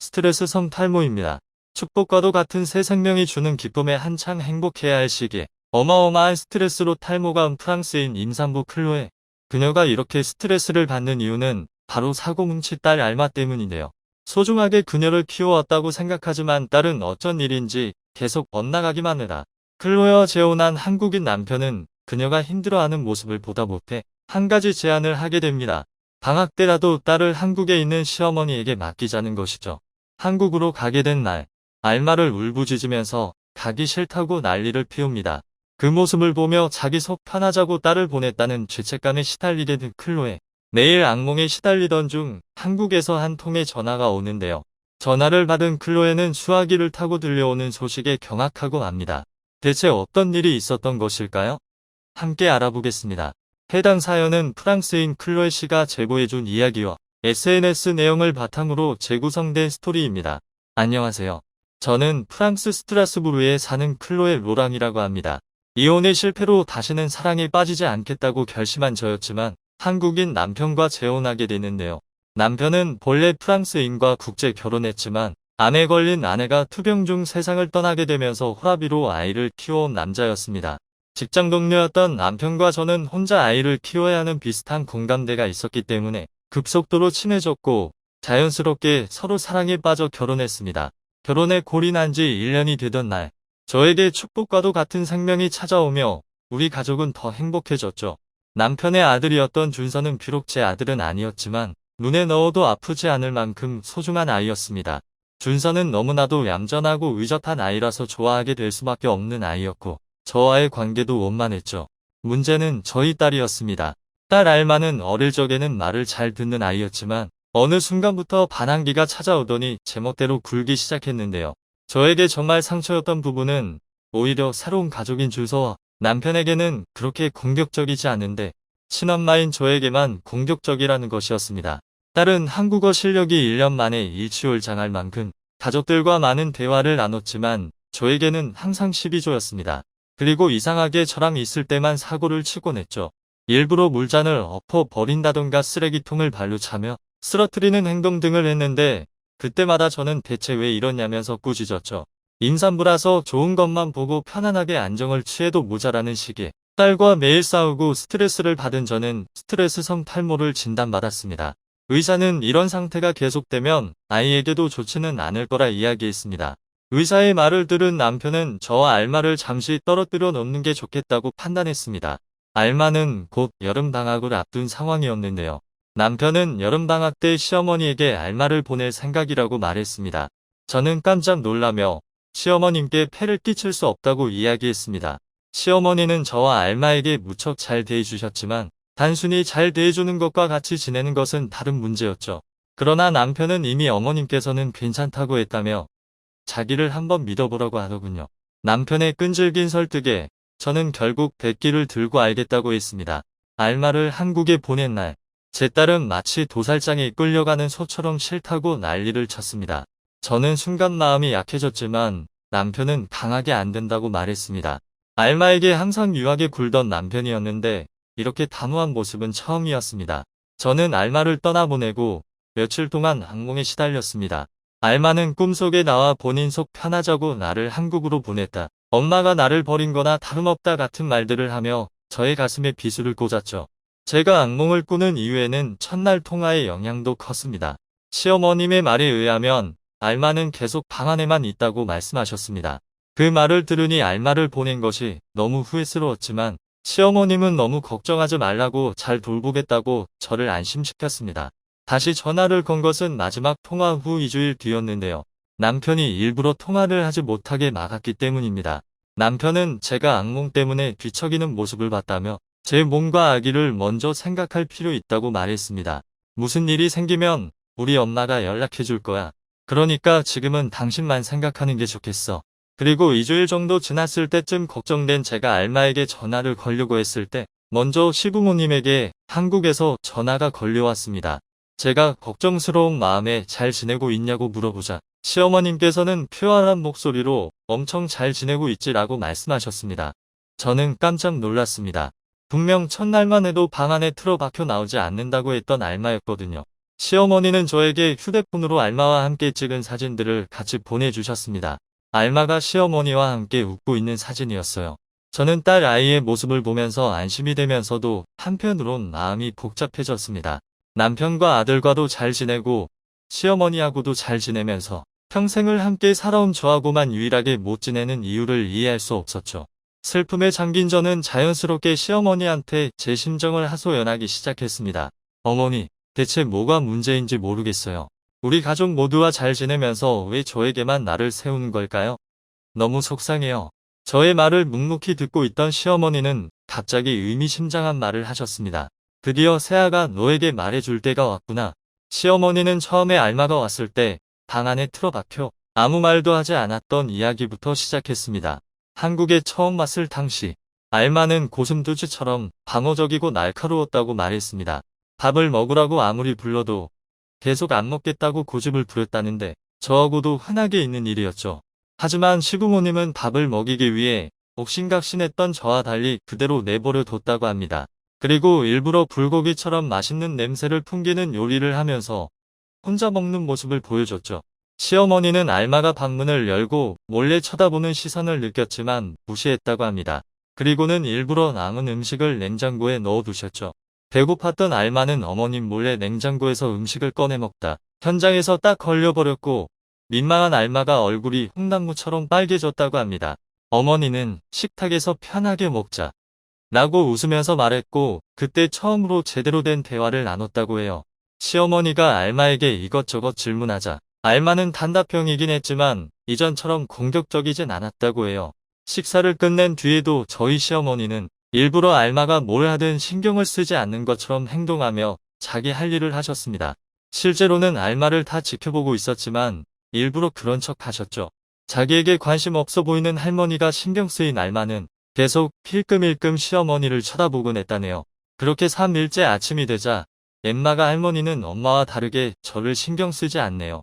스트레스성 탈모입니다. 축복과도 같은 새 생명이 주는 기쁨에 한창 행복해야 할 시기에 어마어마한 스트레스로 탈모가 온 프랑스인 임산부 클로에. 그녀가 이렇게 스트레스를 받는 이유는 바로 사고뭉치 딸 알마 때문인데요. 소중하게 그녀를 키워왔다고 생각하지만 딸은 어쩐 일인지 계속 엇나가기만 해라. 클로에와 재혼한 한국인 남편은 그녀가 힘들어하는 모습을 보다 못해 한 가지 제안을 하게 됩니다. 방학 때라도 딸을 한국에 있는 시어머니에게 맡기자는 것이죠. 한국으로 가게 된 날, 알마를 울부짖으면서 가기 싫다고 난리를 피웁니다. 그 모습을 보며 자기 속 편하자고 딸을 보냈다는 죄책감에 시달리게 된 클로에. 매일 악몽에 시달리던 중 한국에서 한 통의 전화가 오는데요. 전화를 받은 클로에는 수화기를 타고 들려오는 소식에 경악하고 맙니다. 대체 어떤 일이 있었던 것일까요? 함께 알아보겠습니다. 해당 사연은 프랑스인 클로에 씨가 제보해준 이야기와 SNS 내용을 바탕으로 재구성된 스토리입니다. 안녕하세요. 저는 프랑스 스트라스부르에 사는 클로에 로랑이라고 합니다. 이혼의 실패로 다시는 사랑에 빠지지 않겠다고 결심한 저였지만 한국인 남편과 재혼하게 되는데요. 남편은 본래 프랑스인과 국제 결혼했지만 암에 걸린 아내가 투병 중 세상을 떠나게 되면서 호라비로 아이를 키워온 남자였습니다. 직장 동료였던 남편과 저는 혼자 아이를 키워야 하는 비슷한 공감대가 있었기 때문에 급속도로 친해졌고 자연스럽게 서로 사랑에 빠져 결혼했습니다. 결혼에 골인한 지 1년이 되던 날, 저에게 축복과도 같은 생명이 찾아오며 우리 가족은 더 행복해졌죠. 남편의 아들이었던 준서는 비록 제 아들은 아니었지만 눈에 넣어도 아프지 않을 만큼 소중한 아이였습니다. 준서는 너무나도 얌전하고 의젓한 아이라서 좋아하게 될 수밖에 없는 아이였고 저와의 관계도 원만했죠. 문제는 저희 딸이었습니다. 딸 알마는 어릴 적에는 말을 잘 듣는 아이였지만 어느 순간부터 반항기가 찾아오더니 제멋대로 굴기 시작했는데요. 저에게 정말 상처였던 부분은 오히려 새로운 가족인 준서와 남편에게는 그렇게 공격적이지 않은데 친엄마인 저에게만 공격적이라는 것이었습니다. 딸은 한국어 실력이 1년 만에 일취월장할 만큼 가족들과 많은 대화를 나눴지만 저에게는 항상 시비조였습니다. 그리고 이상하게 저랑 있을 때만 사고를 치곤 했죠. 일부러 물잔을 엎어 버린다던가 쓰레기통을 발로 차며 쓰러뜨리는 행동 등을 했는데 그때마다 저는 대체 왜 이러냐면서 꾸짖었죠. 임산부라서 좋은 것만 보고 편안하게 안정을 취해도 모자라는 시기에 딸과 매일 싸우고 스트레스를 받은 저는 스트레스성 탈모를 진단받았습니다. 의사는 이런 상태가 계속되면 아이에게도 좋지는 않을 거라 이야기했습니다. 의사의 말을 들은 남편은 저와 알마를 잠시 떨어뜨려 놓는 게 좋겠다고 판단했습니다. 알마는 곧 여름방학을 앞둔 상황이었는데요. 남편은 여름방학 때 시어머니에게 알마를 보낼 생각이라고 말했습니다. 저는 깜짝 놀라며 시어머님께 폐를 끼칠 수 없다고 이야기했습니다. 시어머니는 저와 알마에게 무척 잘 대해주셨지만 단순히 잘 대해주는 것과 같이 지내는 것은 다른 문제였죠. 그러나 남편은 이미 어머님께서는 괜찮다고 했다며 자기를 한번 믿어보라고 하더군요. 남편의 끈질긴 설득에 저는 결국 백기를 들고 알겠다고 했습니다. 알마를 한국에 보낸 날, 제 딸은 마치 도살장에 끌려가는 소처럼 싫다고 난리를 쳤습니다. 저는 순간 마음이 약해졌지만 남편은 강하게 안 된다고 말했습니다. 알마에게 항상 유하게 굴던 남편이었는데 이렇게 단호한 모습은 처음이었습니다. 저는 알마를 떠나보내고 며칠 동안 악몽에 시달렸습니다. 알마는 꿈속에 나와 본인 속 편하자고 나를 한국으로 보냈다. 엄마가 나를 버린 거나 다름없다 같은 말들을 하며 저의 가슴에 비수를 꽂았죠. 제가 악몽을 꾸는 이유에는 첫날 통화의 영향도 컸습니다. 시어머님의 말에 의하면 알마는 계속 방 안에만 있다고 말씀하셨습니다. 그 말을 들으니 알마를 보낸 것이 너무 후회스러웠지만 시어머님은 너무 걱정하지 말라고 잘 돌보겠다고 저를 안심시켰습니다. 다시 전화를 건 것은 마지막 통화 후 2주일 뒤였는데요. 남편이 일부러 통화를 하지 못하게 막았기 때문입니다. 남편은 제가 악몽 때문에 뒤척이는 모습을 봤다며 제 몸과 아기를 먼저 생각할 필요 있다고 말했습니다. 무슨 일이 생기면 우리 엄마가 연락해 줄 거야. 그러니까 지금은 당신만 생각하는 게 좋겠어. 그리고 2주일 정도 지났을 때쯤 걱정된 제가 알마에게 전화를 걸려고 했을 때 먼저 시부모님에게 한국에서 전화가 걸려왔습니다. 제가 걱정스러운 마음에 잘 지내고 있냐고 물어보자 시어머님께서는 표현한 목소리로 엄청 잘 지내고 있지라고 말씀하셨습니다. 저는 깜짝 놀랐습니다. 분명 첫날만 해도 방 안에 틀어박혀 나오지 않는다고 했던 알마였거든요. 시어머니는 저에게 휴대폰으로 알마와 함께 찍은 사진들을 같이 보내주셨습니다. 알마가 시어머니와 함께 웃고 있는 사진이었어요. 저는 딸 아이의 모습을 보면서 안심이 되면서도 한편으론 마음이 복잡해졌습니다. 남편과 아들과도 잘 지내고 시어머니하고도 잘 지내면서 평생을 함께 살아온 저하고만 유일하게 못 지내는 이유를 이해할 수 없었죠. 슬픔에 잠긴 저는 자연스럽게 시어머니한테 제 심정을 하소연하기 시작했습니다. 어머니, 대체 뭐가 문제인지 모르겠어요. 우리 가족 모두와 잘 지내면서 왜 저에게만 나를 세우는 걸까요? 너무 속상해요. 저의 말을 묵묵히 듣고 있던 시어머니는 갑자기 의미심장한 말을 하셨습니다. 드디어 새아가 너에게 말해줄 때가 왔구나. 시어머니는 처음에 알마가 왔을 때 방 안에 틀어박혀 아무 말도 하지 않았던 이야기부터 시작했습니다. 한국에 처음 왔을 당시 알마는 고슴도치처럼 방어적이고 날카로웠다고 말했습니다. 밥을 먹으라고 아무리 불러도 계속 안 먹겠다고 고집을 부렸다는데 저하고도 흔하게 있는 일이었죠. 하지만 시부모님은 밥을 먹이기 위해 옥신각신했던 저와 달리 그대로 내버려 뒀다고 합니다. 그리고 일부러 불고기처럼 맛있는 냄새를 풍기는 요리를 하면서 혼자 먹는 모습을 보여줬죠. 시어머니는 알마가 방문을 열고 몰래 쳐다보는 시선을 느꼈지만 무시했다고 합니다. 그리고는 일부러 남은 음식을 냉장고에 넣어두셨죠. 배고팠던 알마는 어머님 몰래 냉장고에서 음식을 꺼내 먹다 현장에서 딱 걸려버렸고 민망한 알마가 얼굴이 홍나무처럼 빨개졌다고 합니다. 어머니는 식탁에서 편하게 먹자 라고 웃으면서 말했고 그때 처음으로 제대로 된 대화를 나눴다고 해요. 시어머니가 알마에게 이것저것 질문하자 알마는 단답형이긴 했지만 이전처럼 공격적이진 않았다고 해요. 식사를 끝낸 뒤에도 저희 시어머니는 일부러 알마가 뭘 하든 신경을 쓰지 않는 것처럼 행동하며 자기 할 일을 하셨습니다. 실제로는 알마를 다 지켜보고 있었지만 일부러 그런 척 하셨죠. 자기에게 관심 없어 보이는 할머니가 신경 쓰인 알마는 계속 힐끔힐끔 시어머니를 쳐다보곤 했다네요. 그렇게 3일째 아침이 되자 엠마가 할머니는 엄마와 다르게 저를 신경 쓰지 않네요.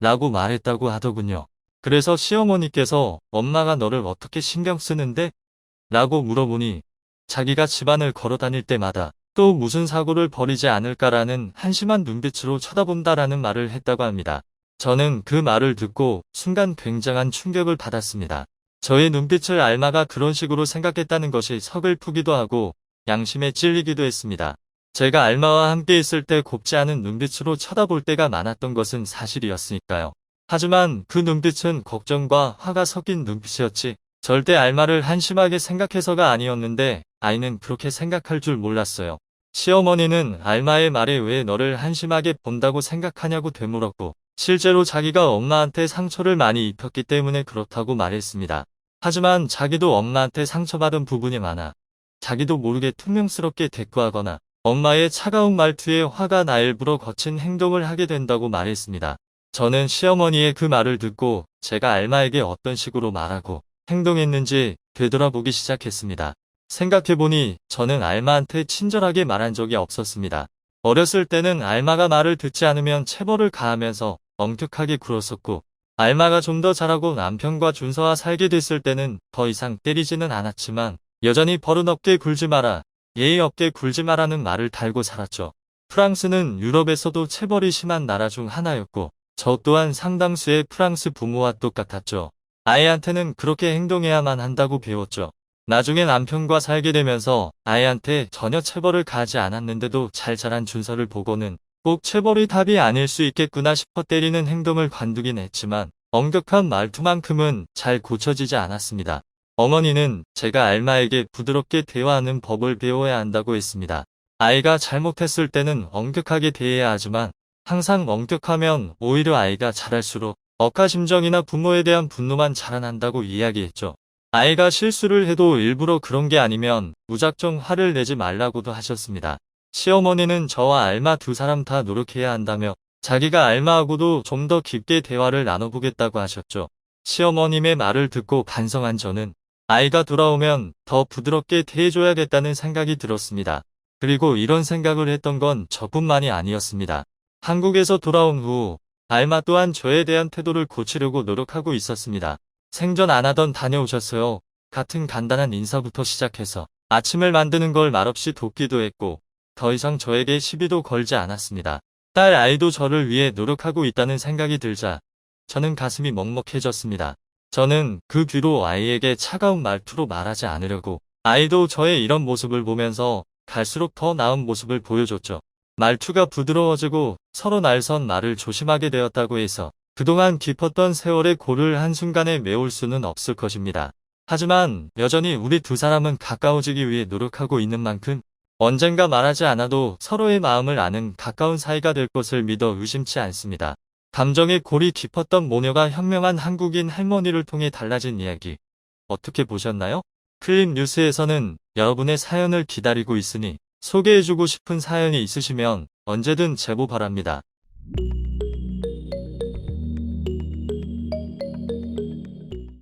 라고 말했다고 하더군요. 그래서 시어머니께서 엄마가 너를 어떻게 신경 쓰는데? 라고 물어보니 자기가 집안을 걸어 다닐 때마다 또 무슨 사고를 벌이지 않을까라는 한심한 눈빛으로 쳐다본다라는 말을 했다고 합니다. 저는 그 말을 듣고 순간 굉장한 충격을 받았습니다. 저의 눈빛을 알마가 그런 식으로 생각했다는 것이 서글프기도 하고 양심에 찔리기도 했습니다. 제가 알마와 함께 있을 때 곱지 않은 눈빛으로 쳐다볼 때가 많았던 것은 사실이었으니까요. 하지만 그 눈빛은 걱정과 화가 섞인 눈빛이었지 절대 알마를 한심하게 생각해서가 아니었는데 아이는 그렇게 생각할 줄 몰랐어요. 시어머니는 알마의 말에 왜 너를 한심하게 본다고 생각하냐고 되물었고 실제로 자기가 엄마한테 상처를 많이 입혔기 때문에 그렇다고 말했습니다. 하지만 자기도 엄마한테 상처받은 부분이 많아 자기도 모르게 퉁명스럽게 대꾸하거나 엄마의 차가운 말투에 화가 나 일부러 거친 행동을 하게 된다고 말했습니다. 저는 시어머니의 그 말을 듣고 제가 알마에게 어떤 식으로 말하고 행동했는지 되돌아보기 시작했습니다. 생각해보니 저는 알마한테 친절하게 말한 적이 없었습니다. 어렸을 때는 알마가 말을 듣지 않으면 체벌을 가하면서 엄격하게 굴었었고 알마가 좀 더 잘하고 남편과 준서와 살게 됐을 때는 더 이상 때리지는 않았지만 여전히 버릇없게 굴지 마라, 예의 없게 굴지 마라는 말을 달고 살았죠. 프랑스는 유럽에서도 체벌이 심한 나라 중 하나였고 저 또한 상당수의 프랑스 부모와 똑같았죠. 아이한테는 그렇게 행동해야만 한다고 배웠죠. 나중에 남편과 살게 되면서 아이한테 전혀 체벌을 가하지 않았는데도 잘 자란 준서를 보고는 꼭 체벌이 답이 아닐 수 있겠구나 싶어 때리는 행동을 관두긴 했지만 엄격한 말투만큼은 잘 고쳐지지 않았습니다. 어머니는 제가 알마에게 부드럽게 대화하는 법을 배워야 한다고 했습니다. 아이가 잘못했을 때는 엄격하게 대해야 하지만 항상 엄격하면 오히려 아이가 자랄수록 억하심정이나 부모에 대한 분노만 자라난다고 이야기했죠. 아이가 실수를 해도 일부러 그런 게 아니면 무작정 화를 내지 말라고도 하셨습니다. 시어머니는 저와 알마 두 사람 다 노력해야 한다며 자기가 알마하고도 좀 더 깊게 대화를 나눠보겠다고 하셨죠. 시어머님의 말을 듣고 반성한 저는 아이가 돌아오면 더 부드럽게 대해줘야겠다는 생각이 들었습니다. 그리고 이런 생각을 했던 건 저뿐만이 아니었습니다. 한국에서 돌아온 후 알마 또한 저에 대한 태도를 고치려고 노력하고 있었습니다. 생전 안 하던 다녀오셨어요 같은 간단한 인사부터 시작해서 아침을 만드는 걸 말없이 돕기도 했고 더 이상 저에게 시비도 걸지 않았습니다. 딸 아이도 저를 위해 노력하고 있다는 생각이 들자 저는 가슴이 먹먹해졌습니다. 저는 그 뒤로 아이에게 차가운 말투로 말하지 않으려고 아이도 저의 이런 모습을 보면서 갈수록 더 나은 모습을 보여줬죠. 말투가 부드러워지고 서로 날선 말을 조심하게 되었다고 해서 그동안 깊었던 세월의 골을 한순간에 메울 수는 없을 것입니다. 하지만 여전히 우리 두 사람은 가까워지기 위해 노력하고 있는 만큼 언젠가 말하지 않아도 서로의 마음을 아는 가까운 사이가 될 것을 믿어 의심치 않습니다. 감정의 골이 깊었던 모녀가 현명한 한국인 할머니를 통해 달라진 이야기 어떻게 보셨나요? 클립 뉴스에서는 여러분의 사연을 기다리고 있으니 소개해주고 싶은 사연이 있으시면 언제든 제보 바랍니다.